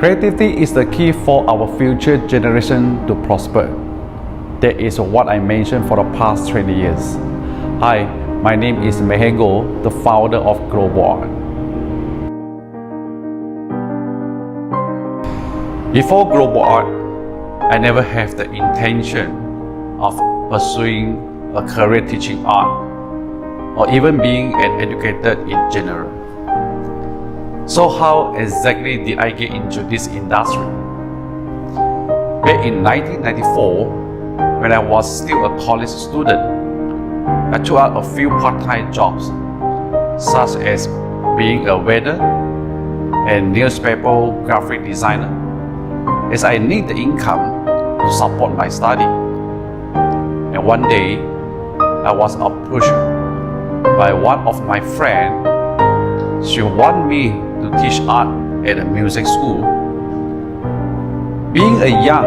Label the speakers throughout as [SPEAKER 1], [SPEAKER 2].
[SPEAKER 1] Creativity is the key for our future generation to prosper. That is what I mentioned for the past 20 years. Hi, my name is Mahair, the founder of Gogh. Before Gogh, I never had the intention of pursuing a career teaching art or even being an educator in general. So how exactly did I get into this industry? Back in 1994, when I was still a college student, I took out a few part-time jobs, such as being a waiter and newspaper graphic designer, as I need the income to support my study. And one day, I was approached by one of my friends. She wanted me to teach art at a music school. Being a young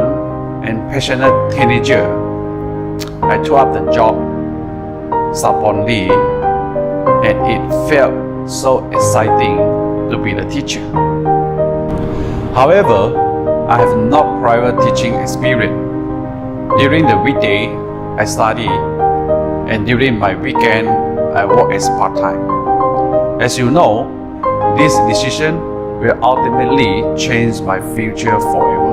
[SPEAKER 1] and passionate teenager, I took up the job stubbornly, and it felt so exciting to be the teacher. However, I have no prior teaching experience. During the weekday, I study, and during my weekend, I work as part-time. As you know, this decision will ultimately change my future forever.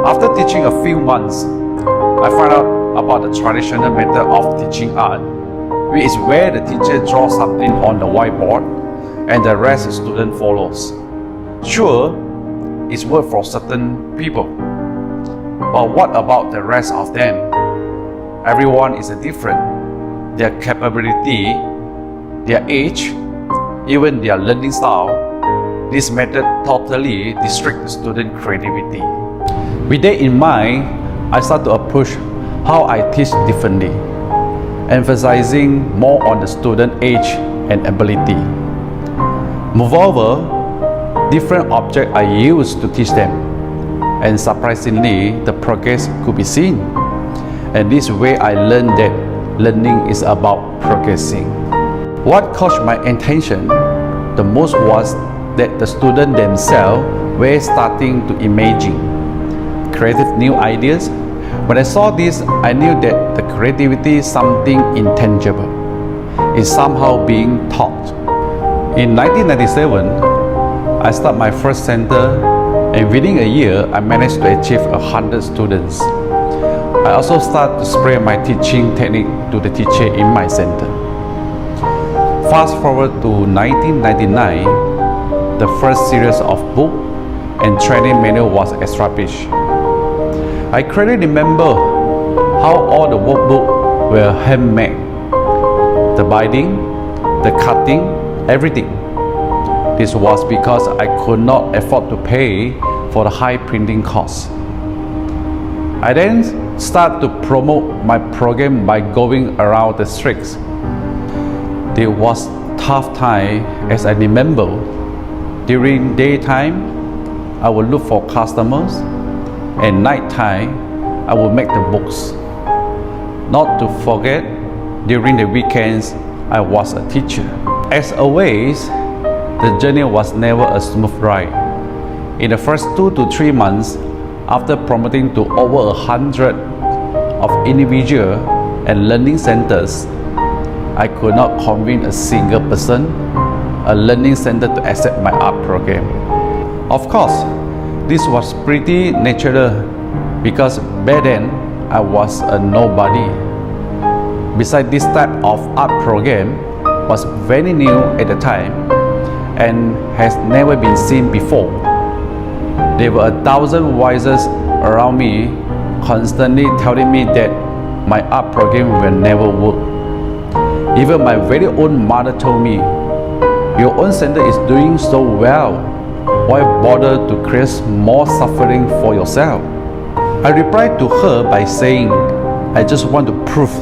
[SPEAKER 1] After teaching a few months, I found out about the traditional method of teaching art, which is where the teacher draws something on the whiteboard and the rest of the student follows. Sure, it's work for certain people, but what about the rest of them? Everyone is different. Their capability, their age, even their learning style, this method totally distracts the student creativity. With that in mind, I start to approach how I teach differently, emphasizing more on the student age and ability. Moreover, different objects are used to teach them, and surprisingly, the progress could be seen. And this way I learned that learning is about progressing. What caught my attention the most was that the students themselves were starting to imagine creative new ideas. When I saw this, I knew that the creativity is something intangible. It's somehow being taught. In 1997, I started my first center, and within a year, I managed to achieve 100 students. I also started to spread my teaching technique to the teacher in my center. Fast forward to 1999, the first series of book and training manual was established. I clearly remember how all the workbooks were handmade. The binding, the cutting, everything. This was because I could not afford to pay for the high printing costs. I then started to promote my program by going around the streets. There was tough time, as I remember. During daytime, I would look for customers, and nighttime, I would make the books. Not to forget, during the weekends, I was a teacher. As always, the journey was never a smooth ride. In the first 2 to 3 months, after promoting to over 100 of individual and learning centers, I could not convince a single person, a learning center, to accept my art program. Of course, this was pretty natural because back then I was a nobody. Besides, this type of art program was very new at the time and has never been seen before. There were 1,000 voices around me constantly telling me that my art program will never work. Even my very own mother told me, "Your own center is doing so well. Why bother to create more suffering for yourself?" I replied to her by saying, "I just want to prove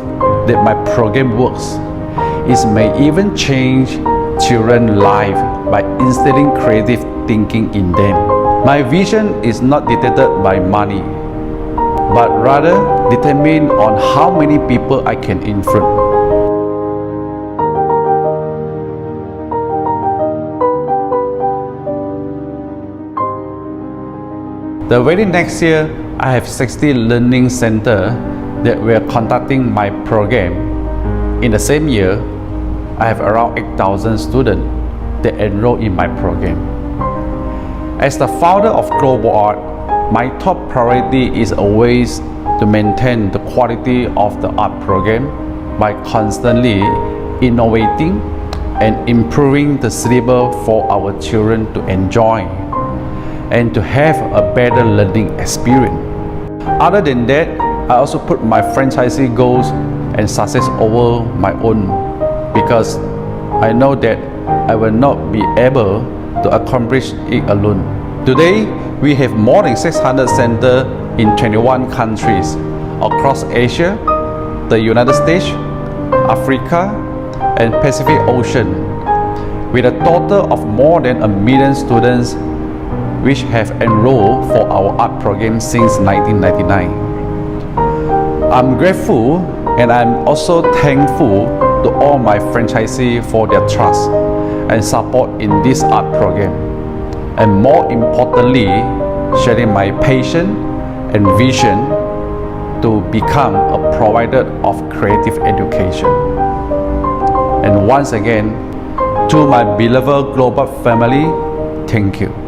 [SPEAKER 1] that my program works. It may even change children's lives by instilling creative thinking in them. My vision is not dictated by money, but rather determined on how many people I can influence." The very next year, I have 60 learning centers that were conducting my program. In the same year, I have around 8,000 students that enroll in my program. As the founder of Gogh, my top priority is always to maintain the quality of the art program by constantly innovating and improving the syllabus for our children to enjoy and to have a better learning experience. Other than that, I also put my franchisee goals and success over my own because I know that I will not be able to accomplish it alone. Today, we have more than 600 centers in 21 countries across Asia, the United States, Africa, and Pacific Ocean, with a total of more than 1 million students which have enrolled for our art program since 1999. I'm grateful and I'm also thankful to all my franchisees for their trust and support in this art program, and more importantly, sharing my passion and vision to become a provider of creative education. And once again, to my beloved global family, thank you.